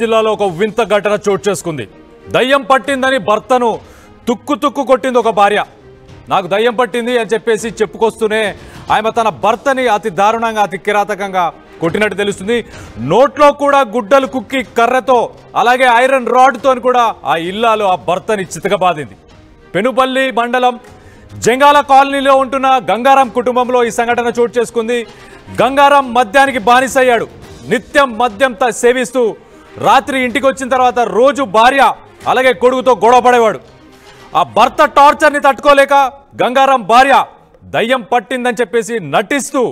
జిల్లాలో ఒక వింత ఘటన చోటు చేసుకుంది. దయ్యం పట్టిందని భర్తను తుక్కు కొట్టింది ఒక భార్య. నాకు దయ్యం పట్టింది అని చెప్పేసి చెప్పుకొస్తూనే ఆమె తన భర్తని అతి దారుణంగా అతి కిరాతకంగా కొట్టినట్టు తెలుస్తుంది. నోట్లో కూడా గుడ్డలు కుక్కి కర్రతో అలాగే ఐరన్ రాడ్తో కూడా ఆ ఇల్లాలు ఆ భర్తని చితకబాదింది. పెనుపల్లి మండలం జంగాల కాలనీలో ఉంటున్న గంగారాం కుటుంబంలో ఈ సంఘటన చోటు చేసుకుంది. గంగారాం మద్యానికి బానిసయ్యాడు. నిత్యం మద్యం సేవిస్తూ రాత్రి ఇంటికి వచ్చిన తర్వాత రోజు భార్య అలాగే కొడుకుతో గొడవ పడేవాడు. ఆ భర్త టార్చర్ని తట్టుకోలేక గంగారాం భార్య దయ్యం పట్టిందని చెప్పేసి నటిస్తూ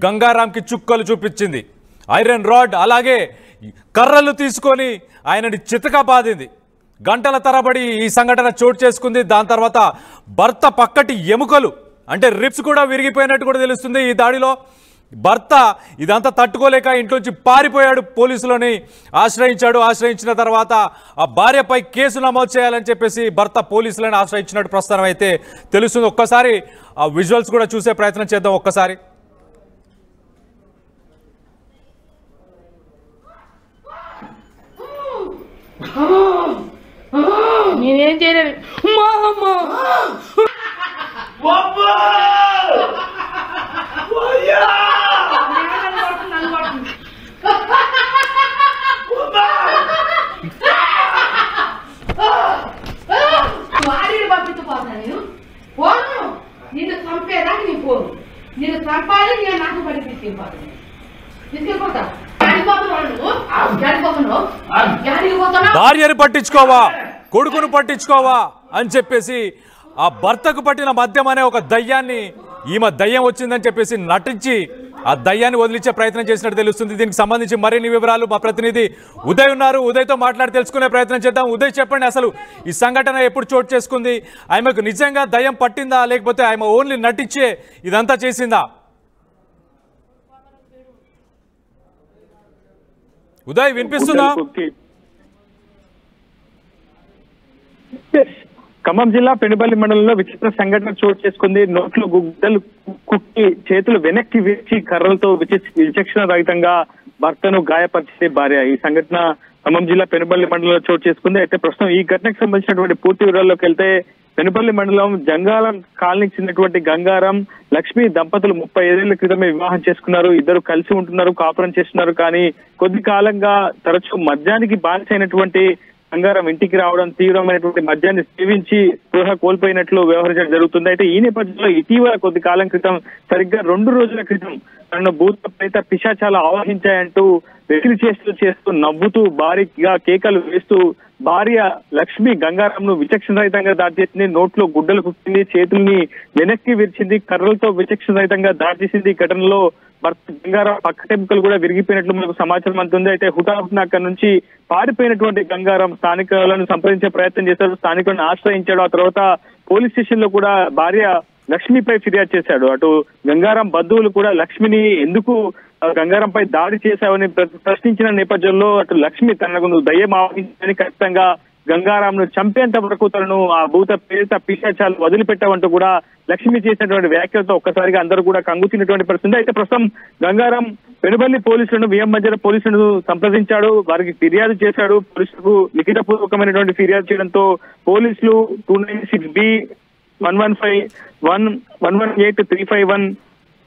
గంగారాంకి చుక్కలు చూపించింది. ఐరన్ రాడ్ అలాగే కర్రలు తీసుకొని ఆయనని చితక బాధింది. గంటల తరబడి ఈ సంఘటన చోటు చేసుకుంది. దాని తర్వాత భర్త పక్కటి ఎముకలు అంటే రిప్స్ కూడా విరిగిపోయినట్టు కూడా తెలుస్తుంది. ఈ దాడిలో భర్త ఇదంతా తట్టుకోలేక ఇంట్లోంచి పారిపోయాడు. పోలీసులని ఆశ్రయించిన తర్వాత ఆ భార్యపై కేసు నమోదు చేయాలని చెప్పేసి భర్త పోలీసులను ఆశ్రయించినట్టు ప్రస్తుతం అయితే తెలుస్తుంది. ఒక్కసారి ఆ విజువల్స్ కూడా చూసే ప్రయత్నం చేద్దాం. ఒక్కసారి నేనేం చేయలేదు. పంపించిపోతాను నేను పోను. నిన్ను చంపేదాకా నేను పోను. నిన్ను చంపాలి. నేను నాకు పడి తీసుకెళ్ళిపోతా. భార్యను పట్టించుకోవా కొడుకును పట్టించుకోవా అని చెప్పేసి ఆ భర్తకు పట్టిన మద్యం అనే ఒక దయ్యాన్ని ఈమె దయ్యం వచ్చిందని చెప్పేసి నటించి ఆ దయ్యాన్ని వదిలించే ప్రయత్నం చేసినట్టు తెలుస్తుంది. దీనికి సంబంధించి మరిన్ని వివరాలు మా ప్రతినిధి ఉదయ్ ఉన్నారు. ఉదయ్తో మాట్లాడి తెలుసుకునే ప్రయత్నం చేద్దాం. ఉదయ్, చెప్పండి, అసలు ఈ సంఘటన ఎప్పుడు చోటు చేసుకుంది? ఆమెకు నిజంగా దయ్యం పట్టిందా లేకపోతే ఆమె ఓన్లీ నటించే ఇదంతా చేసిందా? ఉదయ్, వినిపిస్తుందా? ఖమ్మం జిల్లా పెనుపల్లి మండలంలో విచిత్ర సంఘటన చోటు చేసుకుంది. నోట్లో గుడ్డలు కుక్కి చేతులు వెనక్కి విరిచి కర్రలతో విచక్షణ రహితంగా భర్తను గాయపరిచే భార్య. ఈ సంఘటన ఖమ్మం జిల్లా పెనుపల్లి మండలంలో చోటు చేసుకుంది. అయితే ప్రస్తుతం ఈ ఘటనకు సంబంధించినటువంటి పూర్తి వివరాల్లోకి వెళ్తే పెనుపల్లి మండలం జంగాలం కాలనీకి చెందినటువంటి గంగారాం లక్ష్మి దంపతులు 35 ఏళ్ల క్రితమే వివాహం చేసుకున్నారు. ఇద్దరు కలిసి ఉంటున్నారు, కాపురం చేస్తున్నారు. కానీ కొద్ది కాలంగా తరచూ మద్యానికి బానిసైనటువంటి గంగారాం ఇంటికి రావడం, తీవ్రమైనటువంటి మద్యాన్ని సేవించి స్పృహ కోల్పోయినట్లు వ్యవహరించడం జరుగుతుంది. అయితే ఈ నేపథ్యంలో ఇటీవల కొద్ది కాలం క్రితం సరిగ్గా 2 రోజుల క్రితం తనను భూత ప్రేత పిశాచాలు ఆవహించాయంటూ వెకిలి చేస్తూ నవ్వుతూ భారీగా కేకలు వేస్తూ భార్య లక్ష్మి గంగారాంను విచక్షణ రహితంగా దాడి చేసింది. నోట్లో గుడ్డలు కుట్టింది, చేతుల్ని వెనక్కి విరిచింది, కర్రలతో విచక్షణ రహితంగా దాడి చేసింది. ఈ ఘటనలో భర్త గంగారాం పక్కటెముకలు కూడా విరిగిపోయినట్లు మనకు సమాచారం అందుతుంది. అయితే హుటాహుటిన అక్కడి నుంచి పారిపోయినటువంటి గంగారాం స్థానికులను సంప్రదించే ప్రయత్నం చేశాడు, స్థానికులను ఆశ్రయించాడు. ఆ తర్వాత పోలీస్ స్టేషన్ లో కూడా భార్య లక్ష్మిపై ఫిర్యాదు చేశాడు. అటు గంగారాం బంధువులు కూడా లక్ష్మిని ఎందుకు గంగారంపై దాడి చేశావని ప్రశ్నించిన నేపథ్యంలో అటు లక్ష్మి తనకు దయ్యం ఆవహించని ఖచ్చితంగా గంగారాంను చంపేంత వరకు తనను ఆ భూత ప్రేత పిశాచాలు వదిలిపెట్టావంటూ కూడా లక్ష్మి చేసినటువంటి వ్యాఖ్యలతో ఒక్కసారిగా అందరూ కూడా కంగుతినటువంటి పరిస్థితి. అయితే ప్రస్తుతం గంగారాం పెనుపల్లి పోలీసులను విఎం మధ్య పోలీసులను సంప్రదించాడు, వారికి ఫిర్యాదు చేశాడు. పోలీసులకు లిఖితపూర్వకమైనటువంటి ఫిర్యాదు చేయడంతో పోలీసులు 296B 115 118 351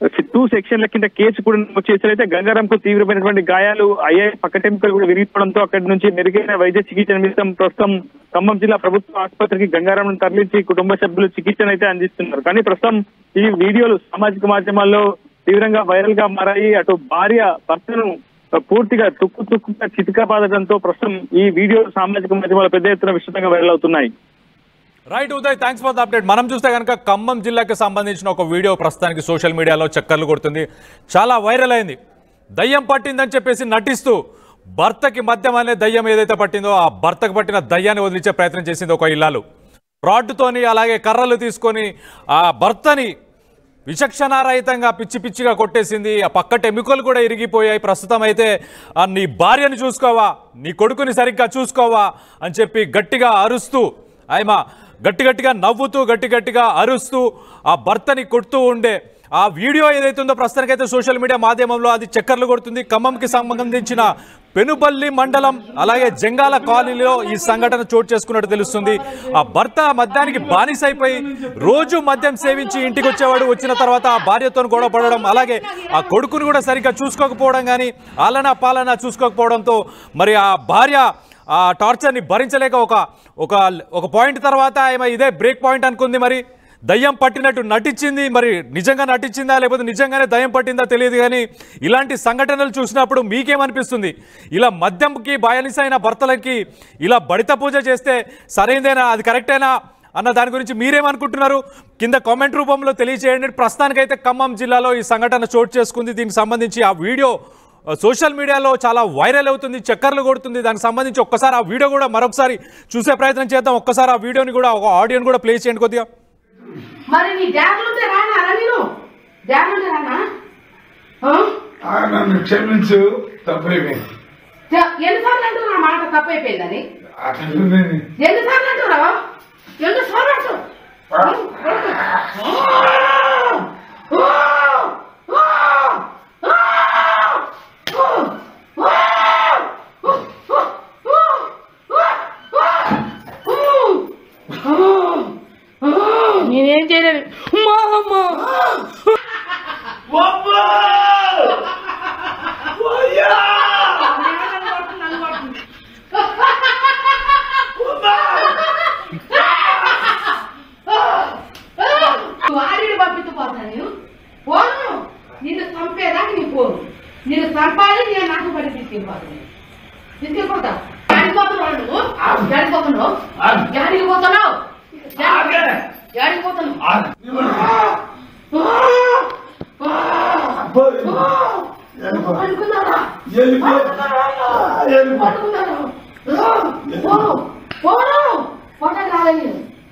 2 సెక్షన్ల కింద కేసు కూడా నమోదు చేశారు. అయితే గంగారాంకు తీవ్రమైనటువంటి గాయాలు అయ్యాయి, పక్కటెముకలు కూడా విరిగిపోవడంతో అక్కడి నుంచి మెరుగైన వైద్య చికిత్స నిమిత్తం ప్రస్తుతం ఖమ్మం జిల్లా ప్రభుత్వ ఆసుపత్రికి గంగారాంను తరలించి కుటుంబ సభ్యులు చికిత్సను అయితే అందిస్తున్నారు. కానీ ప్రస్తుతం ఈ వీడియోలు సామాజిక మాధ్యమాల్లో తీవ్రంగా వైరల్ గా మారాయి. అటు భార్య భర్తను పూర్తిగా తుక్కుగా చితకబాదడంతో ప్రస్తుతం ఈ వీడియో సామాజిక మాధ్యమాల్లో పెద్ద ఎత్తున విస్తృతంగా వైరల్ అవుతున్నాయి. Right Uday, thanks for the update. మనం చూస్తే కనుక ఖమ్మం జిల్లాకి సంబంధించిన ఒక వీడియో ప్రస్తుతానికి సోషల్ మీడియాలో చక్కర్లు కొడుతుంది, చాలా వైరల్ అయింది. దయ్యం పట్టిందని చెప్పేసి నటిస్తూ భర్తకి మద్యం అనే దయ్యం ఏదైతే పట్టిందో ఆ భర్తకు పట్టిన దయ్యాన్ని వదిలించే ప్రయత్నం చేసింది ఒక ఇల్లాలు. రాడ్డుతోని అలాగే కర్రలు తీసుకొని ఆ భర్తని విచక్షణారహితంగా పిచ్చిగా కొట్టేసింది. ఆ పక్కట ఎముకలు కూడా ఇరిగిపోయాయి. ప్రస్తుతం అయితే నీ భార్యను చూసుకోవా, నీ కొడుకుని సరిగ్గా చూసుకోవా అని చెప్పి గట్టిగా అరుస్తూ ఆయమ గట్టిగా నవ్వుతూ గట్టిగా అరుస్తూ ఆ భర్తని కొడుతూ ఉండే ఆ వీడియో ఏదైతే ఉందో ప్రస్తుతానికైతే సోషల్ మీడియా మాధ్యమంలో అది చక్కర్లు కొడుతుంది. ఖమ్మంకి సంబంధించిన పెనుబల్లి మండలం అలాగే జంగాల కాలనీలో ఈ సంఘటన చోటు చేసుకున్నట్టు తెలుస్తుంది. ఆ భర్త మద్యానికి బానిసైపోయి రోజు మద్యం సేవించి ఇంటికి వచ్చేవాడు. వచ్చిన తర్వాత ఆ భార్యతో గొడవ పడడం, అలాగే ఆ కొడుకును కూడా సరిగ్గా చూసుకోకపోవడం, కానీ ఆలనా పాలన చూసుకోకపోవడంతో మరి ఆ భార్య ఆ టార్చర్ని భరించలేక ఒక పాయింట్ తర్వాత ఆమె ఇదే బ్రేక్ పాయింట్ అనుకుంది. మరి దయ్యం పట్టినట్టు నటించింది. మరి నిజంగా నటించిందా లేకపోతే నిజంగానే దయ్యం పట్టిందా తెలియదు. కానీ ఇలాంటి సంఘటనలు చూసినప్పుడు మీకేమనిపిస్తుంది? ఇలా మద్యంకి బానిసైన భర్తలకి ఇలా బడిత పూజ చేస్తే సరైందేనా, అది కరెక్టేనా అన్న దాని గురించి మీరేమనుకుంటున్నారు? కింద కామెంట్ రూపంలో తెలియజేయండి. ప్రస్తుతానికైతే ఖమ్మం జిల్లాలో ఈ సంఘటన చోటు చేసుకుంది. దీనికి సంబంధించి ఆ వీడియో సోషల్ మీడియాలో చాలా వైరల్ అవుతుంది, చక్కర్లు కొడుతుంది. దానికి సంబంధించి ఒక్కసారి ఆ వీడియో కూడా మరొకసారి చూసే ప్రయత్నం చేద్దాం. ఒక్కసారి ఆ వీడియోని కూడా ఒక ఆడియోని కూడా ప్లే చేయండి కొద్దిగా. మరి నీ డాక్టర్లుంటే రానా? నేను డాక్టర్లుంటే రానా? నన్ను క్షమించు, తప్పైపోయింది. ఎన్నిసార్లు అంటూ నా మాట తప్పైపోయిందని? ఎన్నిసార్లు అంటురా? ఎన్నిసార్లు అంటూ నేనేం చేయలేదు. వారిని పంపించపోతాను నేను. పోను, నిన్ను చంపేదాకా నీ పోను. నిన్ను చంపాలి, నేను నాకు పడి తీసుకెళ్ళిపోతాను. జాడిపోతున్నావు నువ్వు, జాడిపోతున్నావు, జాడికి పోతున్నావు, జాడికి పోతున్నావు.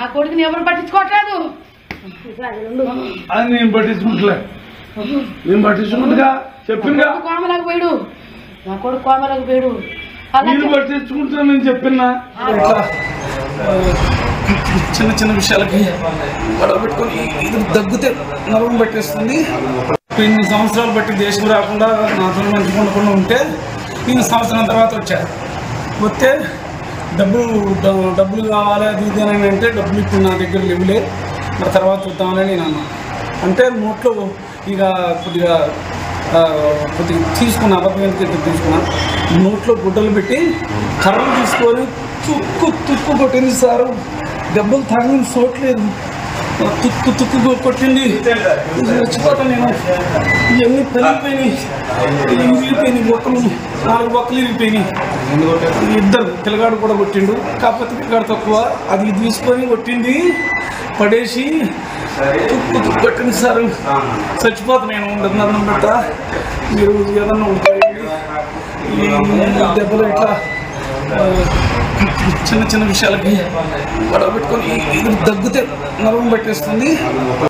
ఆ కొడుకుని ఎవరు పట్టించుకోవట్లేదు. అది నేను పట్టించుకుంటలే, నేను పట్టించుకుంటుగా చెప్పిందిగా. కోమలకు పోయాడు, నా కొడుకు కోమలకు పోయాడు. నేను పట్టించుకుంటా, నేను చెప్పినా. చిన్న చిన్న విషయాలకి గొడవ పెట్టుకొని ఇది దగ్గుతే నరం పట్టేస్తుంది. 8 సంవత్సరాలు బట్టి దేశం రాకుండా నాతో మంచిగా ఉండకుండా ఉంటే నేను సంవత్సరం తర్వాత వచ్చాను. వస్తే డబ్బులు కావాలి అది ఇది అని అంటే డబ్బులు ఇప్పుడు నా దగ్గర లేవులే, మరి తర్వాత చూద్దామని నేను అన్నాను. అంటే నోట్లో ఇక కొద్దిగా తీసుకున్నా, అబద్ధం తీసుకున్నా. నోట్లో గుడ్డలు పెట్టి కర్రలు తీసుకొని తుక్కు కొట్టింది సారు. దెబ్బలు తాగిన చోట్లేదు, తుక్కు కొట్టింది. చచ్చిపోతాను నేను. ఇవన్నీ పెరిగిపోయినాయి, విరిగిపోయినాయి, బొక్కలు 4 బొక్కలు విరిగిపోయినాయి. 2 పిల్లగాడు కూడా కొట్టిండు, కాకపోతే పిల్లగాడు తక్కువ. అది తీసుకొని కొట్టింది, పడేసి తుక్కు కొట్టింది సారు. చచ్చిపోతాను నేను. అన్నం పెట్టా, మీరు ఏదన్నా ఉంటాయండి. ఈ దెబ్బలు ఇట్లా చిన్న చిన్న విషయాలకి గొడవ పెట్టుకొని ఇది దగ్గుతే నరం పట్టేస్తుంది.